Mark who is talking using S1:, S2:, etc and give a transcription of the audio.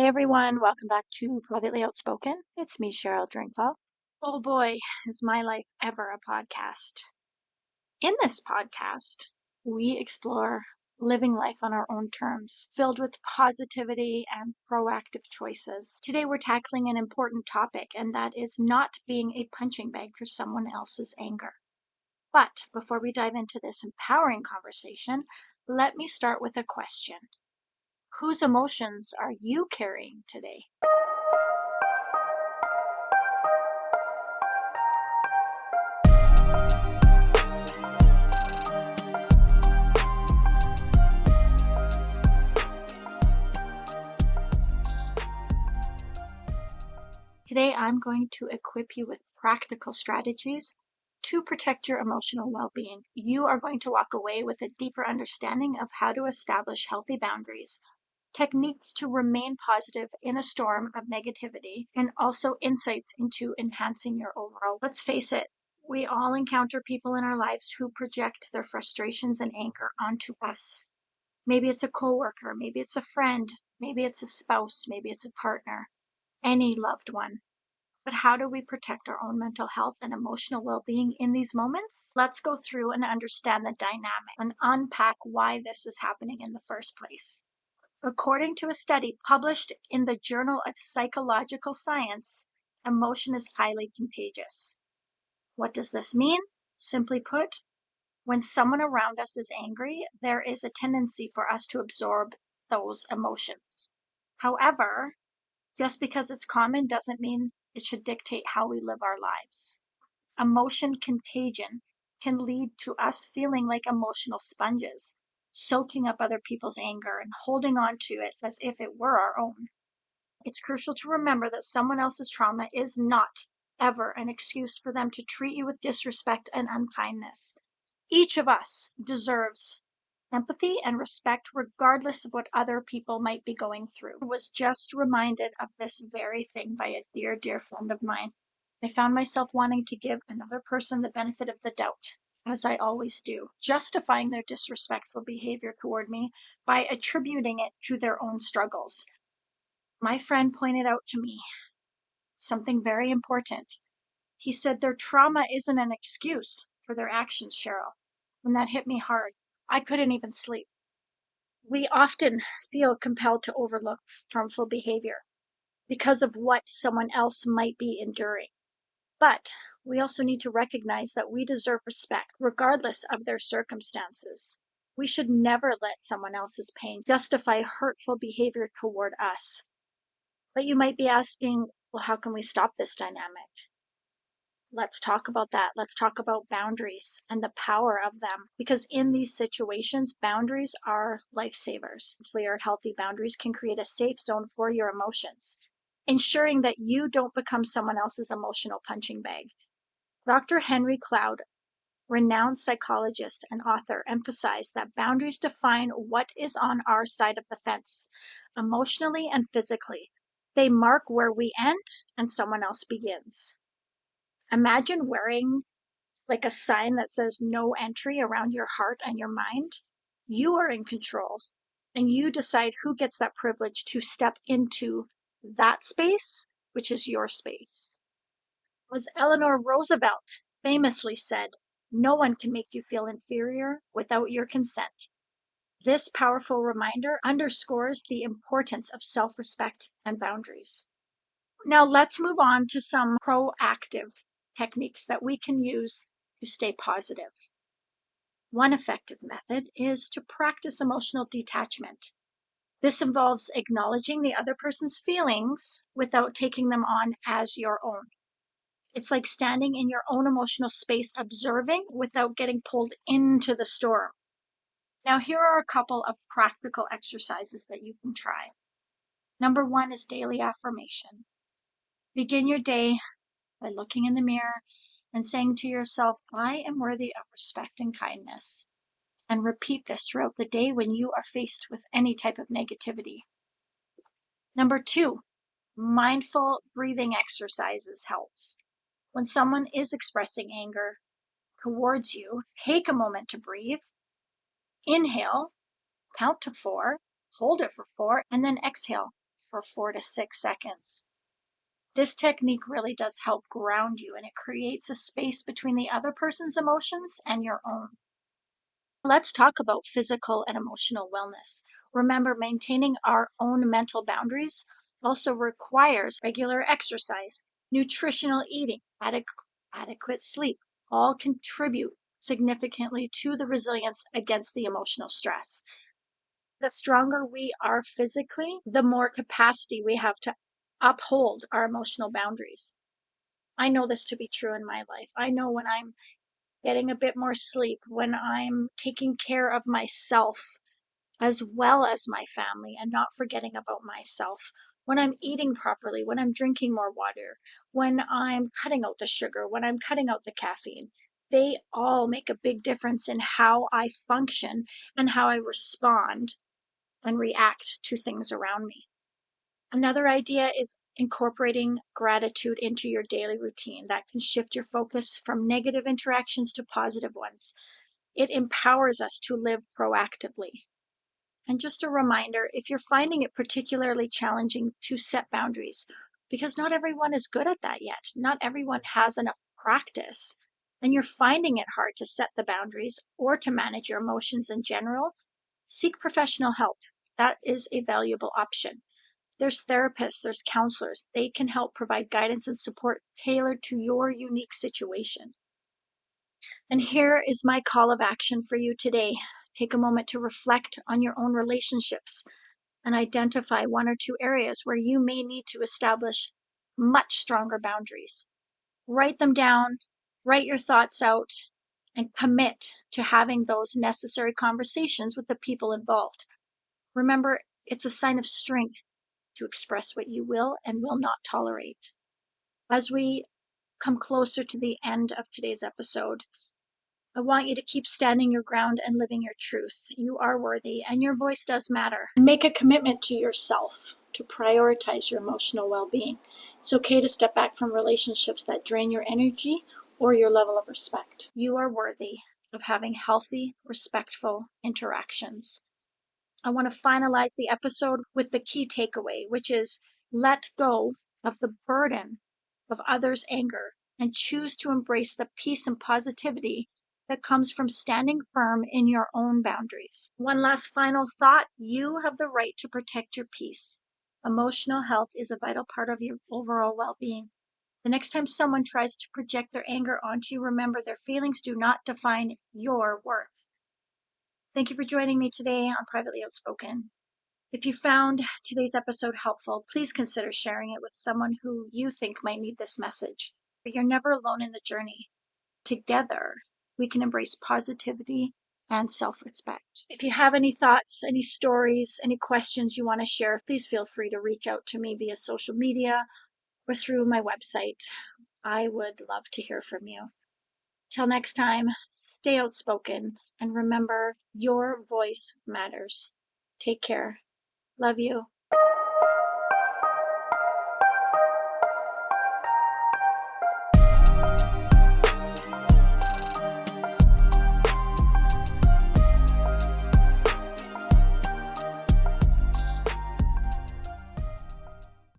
S1: Hey everyone, welcome back to Privately Outspoken. It's me, Sheryl Drinkall. Oh boy, is my life ever a podcast. In this podcast, we explore living life on our own terms, filled with positivity and proactive choices. Today we're tackling an important topic, and that is not being a punching bag for someone else's anger. But before we dive into this empowering conversation, let me start with a question. Whose emotions are you carrying today? Today, I'm going to equip you with practical strategies to protect your emotional well-being. You are going to walk away with a deeper understanding of how to establish healthy boundaries, techniques to remain positive in a storm of negativity, and also insights into enhancing your overall. Let's face it, we all encounter people in our lives who project their frustrations and anger onto us. Maybe it's a coworker, maybe it's a friend, maybe it's a spouse, maybe it's a partner, any loved one. But how do we protect our own mental health and emotional well-being in these moments? Let's go through and understand the dynamic and unpack why this is happening in the first place. According to a study published in the Journal of Psychological Science, emotion is highly contagious. What does this mean? Simply put, when someone around us is angry, there is a tendency for us to absorb those emotions. However, just because it's common doesn't mean it should dictate how we live our lives. Emotion contagion can lead to us feeling like emotional sponges, soaking up other people's anger and holding on to it as if it were our own. It's crucial to remember that someone else's trauma is not ever an excuse for them to treat you with disrespect and unkindness. Each of us deserves empathy and respect regardless of what other people might be going through. I was just reminded of this very thing by a dear, dear friend of mine. I found myself wanting to give another person the benefit of the doubt, as I always do, justifying their disrespectful behavior toward me by attributing it to their own struggles. My friend pointed out to me something very important. He said their trauma isn't an excuse for their actions, Sheryl. And that hit me hard. I couldn't even sleep. We often feel compelled to overlook harmful behavior because of what someone else might be enduring. But we also need to recognize that we deserve respect regardless of their circumstances. We should never let someone else's pain justify hurtful behavior toward us. But you might be asking, well, how can we stop this dynamic? Let's talk about that. Let's talk about boundaries and the power of them. Because in these situations, boundaries are lifesavers. Clear, healthy boundaries can create a safe zone for your emotions, ensuring that you don't become someone else's emotional punching bag. Dr. Henry Cloud, renowned psychologist and author, emphasized that boundaries define what is on our side of the fence, emotionally and physically. They mark where we end and someone else begins. Imagine wearing like a sign that says no entry around your heart and your mind. You are in control and you decide who gets that privilege to step into that space, which is your space. As Eleanor Roosevelt famously said, no one can make you feel inferior without your consent. This powerful reminder underscores the importance of self-respect and boundaries. Now let's move on to some proactive techniques that we can use to stay positive. One effective method is to practice emotional detachment. This involves acknowledging the other person's feelings without taking them on as your own. It's like standing in your own emotional space, observing without getting pulled into the storm. Now, here are a couple of practical exercises that you can try. Number one is daily affirmation. Begin your day by looking in the mirror and saying to yourself, I am worthy of respect and kindness. And repeat this throughout the day when you are faced with any type of negativity. Number two, mindful breathing exercises helps. When someone is expressing anger towards you, take a moment to breathe. Inhale, count to 4, hold it for 4, and then exhale for 4 to 6 seconds. This technique really does help ground you, and it creates a space between the other person's emotions and your own. Let's talk about physical and emotional wellness. Remember, maintaining our own mental boundaries also requires regular exercise, nutritional eating, adequate sleep, all contribute significantly to the resilience against the emotional stress. The stronger we are physically, the more capacity we have to uphold our emotional boundaries. I know this to be true in my life. I know when I'm getting a bit more sleep, when I'm taking care of myself as well as my family and not forgetting about myself, when I'm eating properly, when I'm drinking more water, when I'm cutting out the sugar, when I'm cutting out the caffeine. They all make a big difference in how I function and how I respond and react to things around me. Another idea is incorporating gratitude into your daily routine. That can shift your focus from negative interactions to positive ones. It empowers us to live proactively. And just a reminder, if you're finding it particularly challenging to set boundaries, because not everyone is good at that yet, not everyone has enough practice, and you're finding it hard to set the boundaries or to manage your emotions in general, seek professional help. That is a valuable option. There's therapists, there's counselors. They can help provide guidance and support tailored to your unique situation. And here is my call of action for you today. Take a moment to reflect on your own relationships and identify 1 or 2 areas where you may need to establish much stronger boundaries. Write them down, write your thoughts out, and commit to having those necessary conversations with the people involved. Remember, it's a sign of strength to express what you will and will not tolerate. As we come closer to the end of today's episode, I want you to keep standing your ground and living your truth. You are worthy, and your voice does matter. Make a commitment to yourself to prioritize your emotional well-being. It's okay to step back from relationships that drain your energy or your level of respect. You are worthy of having healthy, respectful interactions. I want to finalize the episode with the key takeaway, which is let go of the burden of others' anger and choose to embrace the peace and positivity that comes from standing firm in your own boundaries. One last final thought, you have the right to protect your peace. Emotional health is a vital part of your overall well-being. The next time someone tries to project their anger onto you, remember their feelings do not define your worth. Thank you for joining me today on Privately Outspoken. If you found today's episode helpful, please consider sharing it with someone who you think might need this message. But you're never alone in the journey. Together, we can embrace positivity and self-respect. If you have any thoughts, any stories, any questions you want to share, please feel free to reach out to me via social media or through my website. I would love to hear from you. Till next time, stay outspoken and remember your voice matters. Take care. Love you.